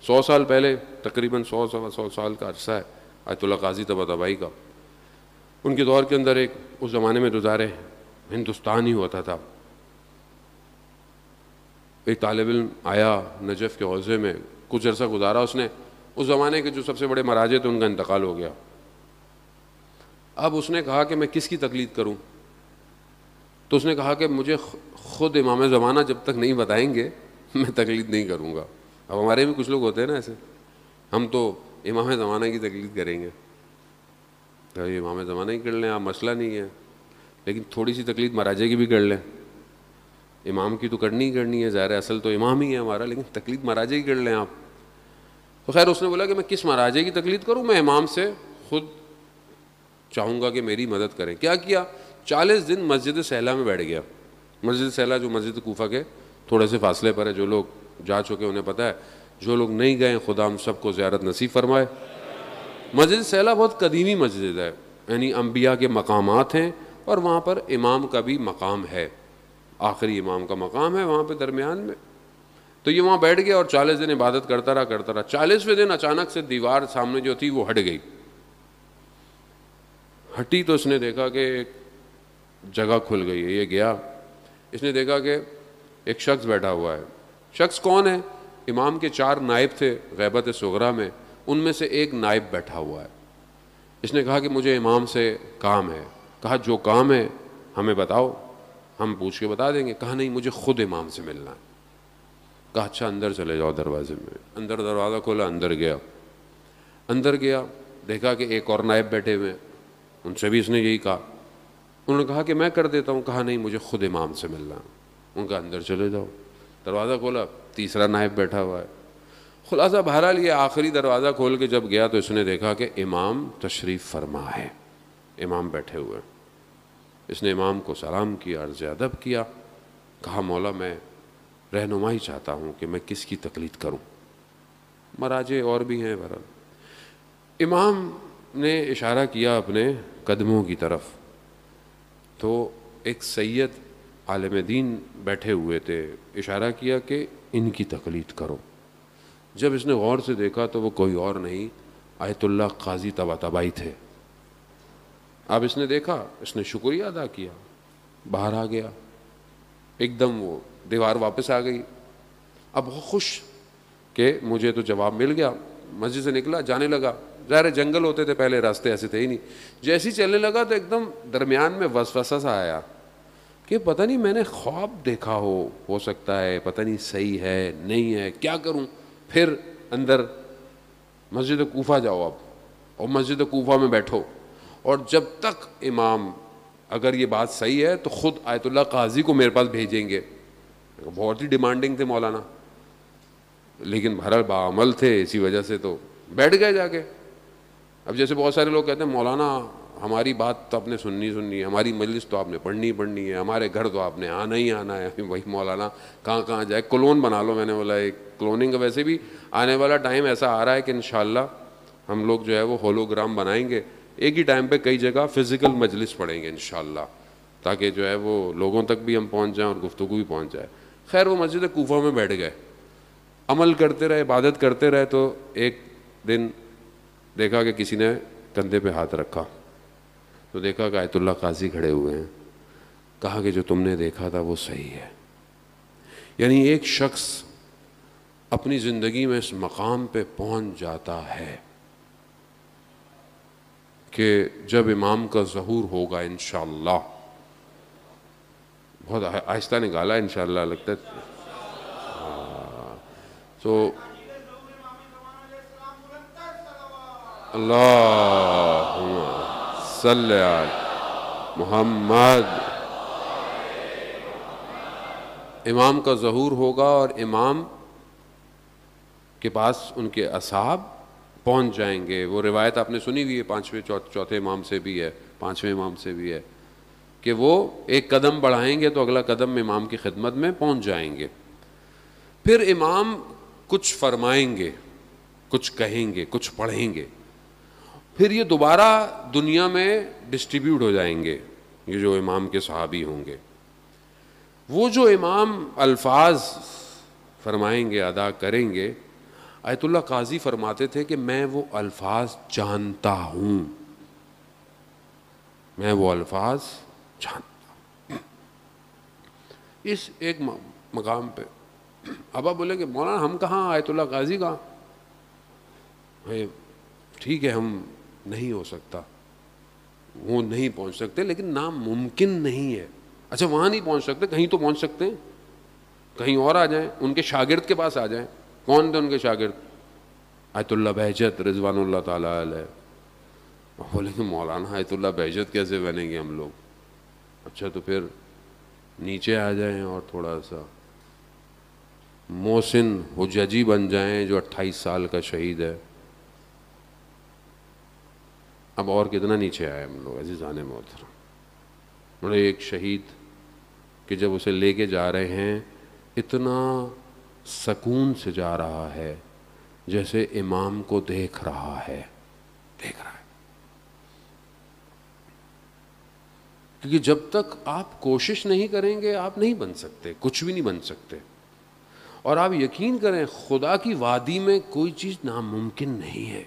100 سال پہلے، تقریباً 100 سال کا عرصہ ہے آیت اللہ قاضی طباطبائی کا. ان کے دور کے اندر ایک اس زمانے میں گزارے ہندوستان ہی ہوتا تھا. ایک طالب علم آیا نجف کے حوزے میں، کچھ عرصہ گزارا اس نے. اس زمانے کے جو سب سے بڑے مراجع تھے ان کا انتقال ہو گیا. اب اس نے کہا کہ میں کس کی تقلید کروں؟ تو اس نے کہا کہ مجھے خود امام زمانہ جب تک نہیں بتائیں گے میں تقلید نہیں کروں گا. اب ہمارے بھی کچھ لوگ ہوتے ہیں نا ایسے، ہم تو امام زمانہ کی تقلید کریں گے. تو یہ امام زمانہ ہی کر لیں آپ، مسئلہ نہیں ہے، لیکن تھوڑی سی تقلید مراجع کی بھی کر لیں. امام کی تو کرنی ہی کرنی ہے، ظاہر اصل تو امام ہی ہے ہمارا، لیکن تقلید مراجع کی کر لیں آپ. تو خیر اس نے بولا کہ میں کس مراجع کی تقلید کروں؟ میں امام سے خود چاہوں گا کہ میری مدد کریں. کیا کیا؟ 40 دن مسجد سہلا میں بیٹھ گیا. مسجد سہلا جو مسجد کوفہ کے تھوڑے سے فاصلے پر ہے، جو لوگ جا چکے انہیں پتہ ہے، جو لوگ نہیں گئے خدا ہم سب کو زیارت نصیب فرمائے. مسجد سہلا بہت قدیمی مسجد ہے، یعنی انبیاء کے مقامات ہیں، اور وہاں پر امام کا بھی مقام ہے، آخری امام کا مقام ہے وہاں پہ درمیان میں. تو یہ وہاں بیٹھ گیا اور 40 دن عبادت کرتا رہا. 40ویں دن اچانک سے دیوار سامنے جو تھی وہ ہٹ گئی. ہٹی تو اس نے دیکھا کہ ایک جگہ کھل گئی ہے. یہ گیا، اس نے دیکھا کہ ایک شخص بیٹھا ہوا ہے. شخص کون ہے؟ امام کے 4 نائب تھے غیبت صغریٰ میں، ان میں سے ایک نائب بیٹھا ہوا ہے. اس نے کہا کہ مجھے امام سے کام ہے. کہا جو کام ہے ہمیں بتاؤ، ہم پوچھ کے بتا دیں گے. کہا نہیں، مجھے خود امام سے ملنا ہے. کہا اچھا اندر چلے جاؤ دروازے میں. اندر دروازہ کھولا، اندر گیا، دیکھا کہ ایک اور نائب بیٹھے ہوئے، ان سے بھی اس نے یہی کہا. انہوں نے کہا کہ میں کر دیتا ہوں. کہا نہیں، مجھے خود امام سے ملنا ہے. ان کا اندر چلے جاؤ. دروازہ کھولا، تیسرا نائب بیٹھا ہوا ہے. خلاصہ بہرحال یہ آخری دروازہ کھول کے جب گیا تو اس نے دیکھا کہ امام تشریف فرما ہے، امام بیٹھے ہوئے. اس نے امام کو سلام کیا، عرض ادب کیا. کہا مولا میں رہنمائی چاہتا ہوں کہ میں کس کی تقلید کروں. مراجع اور بھی ہیں بہرحال. امام نے اشارہ کیا اپنے قدموں کی طرف، تو ایک سید عالم دین بیٹھے ہوئے تھے. اشارہ کیا کہ ان کی تقلید کرو. جب اس نے غور سے دیکھا تو وہ کوئی اور نہیں، آیت اللہ قاضی طباطبائی تھے. اب اس نے دیکھا، اس نے شکریہ ادا کیا، باہر آ گیا. ایک دم وہ دیوار واپس آ گئی. اب بہت خوش کہ مجھے تو جواب مل گیا. مسجد سے نکلا، جانے لگا. ظاہر جنگل ہوتے تھے پہلے، راستے ایسے تھے ہی نہیں. جیسے ہی چلنے لگا تو ایک دم درمیان میں وسوسہ سا آیا کہ پتہ نہیں میں نے خواب دیکھا ہو سکتا ہے، پتہ نہیں صحیح ہے نہیں ہے، کیا کروں. پھر اندر مسجد کوفہ جاؤ اب، اور مسجد کوفہ میں بیٹھو، اور جب تک امام، اگر یہ بات صحیح ہے تو خود آیت اللہ قاضی کو میرے پاس بھیجیں گے. بہت ہی ڈیمانڈنگ تھے مولانا، لیکن بہرحال باعمل تھے، اسی وجہ سے تو بیٹھ گئے جا کے. اب جیسے بہت سارے لوگ کہتے ہیں مولانا ہماری بات تو آپ نے سننی ہے، ہماری مجلس تو آپ نے پڑھنی ہے، ہمارے گھر تو آپ نے آنا ہی آنا ہے. وہی مولانا کہاں جائے، کلون بنا لو. میں نے بولا ایک کلوننگ کا ویسے بھی آنے والا ٹائم ایسا آ رہا ہے کہ انشاءاللہ ہم لوگ جو ہے وہ ہولوگرام بنائیں گے، ایک ہی ٹائم پہ کئی جگہ فزیکل مجلس پڑھیں گے انشاءاللہ، تاکہ جو ہے وہ لوگوں تک بھی ہم پہنچ جائیں اور گفتگو بھی پہنچ جائے. خیر وہ مسجد کوفہ میں بیٹھ گئے، عمل کرتے رہے، عبادت کرتے رہے. تو ایک دن دیکھا کہ کسی نے کندھے پہ ہاتھ رکھا، تو دیکھا کہ آیت اللہ قاضی کھڑے ہوئے ہیں. کہا کہ جو تم نے دیکھا تھا وہ صحیح ہے. یعنی ایک شخص اپنی زندگی میں اس مقام پہ پہنچ جاتا ہے کہ جب امام کا ظہور ہوگا انشاءاللہ. بہت آہستہ نکالا انشاءاللہ لگتا ہے. تو اللہم صلی علی محمد. امام کا ظہور ہوگا اور امام کے پاس ان کے اصحاب پہنچ جائیں گے. وہ روایت آپ نے سنی ہوئی ہے، چوتھے امام سے بھی ہے، 5ویں امام سے بھی ہے، کہ وہ ایک قدم بڑھائیں گے تو اگلا قدم امام کی خدمت میں پہنچ جائیں گے. پھر امام کچھ فرمائیں گے، کچھ کہیں گے، کچھ پڑھیں گے. پھر یہ دوبارہ دنیا میں ڈسٹریبیوٹ ہو جائیں گے. یہ جو امام کے صحابی ہوں گے، وہ جو امام الفاظ فرمائیں گے، ادا کریں گے، آیت اللہ قاضی فرماتے تھے کہ میں وہ الفاظ جانتا ہوں، میں وہ الفاظ جانتا ہوں۔ اس ایک مقام پہ اب آپ بولے کہ مولانا ہم کہاں، آیت اللہ قاضی کہاں؟ ٹھیک ہے، ہم نہیں ہو سکتا، وہ نہیں پہنچ سکتے، لیکن ناممکن نہیں ہے۔ اچھا وہاں نہیں پہنچ سکتے، کہیں تو پہنچ سکتے ہیں، کہیں اور آ جائیں، ان کے شاگرد کے پاس آ جائیں۔ کون تھے ان کے شاگرد؟ آیت اللہ بہجت رضوان اللہ تعالیٰ علیہ۔ بولے کہ مولانا آیت اللہ بہجت کیسے بنیں گے ہم لوگ؟ اچھا تو پھر نیچے آ جائیں اور تھوڑا سا محسن حججی بن جائیں جو 28 سال کا شہید ہے۔ اب اور کتنا نیچے آئے ہم لوگ عزیزان محترم۔ بڑے ایک شہید کہ جب اسے لے کے جا رہے ہیں اتنا سکون سے جا رہا ہے جیسے امام کو دیکھ رہا ہے، کیونکہ جب تک آپ کوشش نہیں کریں گے آپ نہیں بن سکتے، کچھ بھی نہیں بن سکتے۔ اور آپ یقین کریں خدا کی وادی میں کوئی چیز ناممکن نہیں ہے۔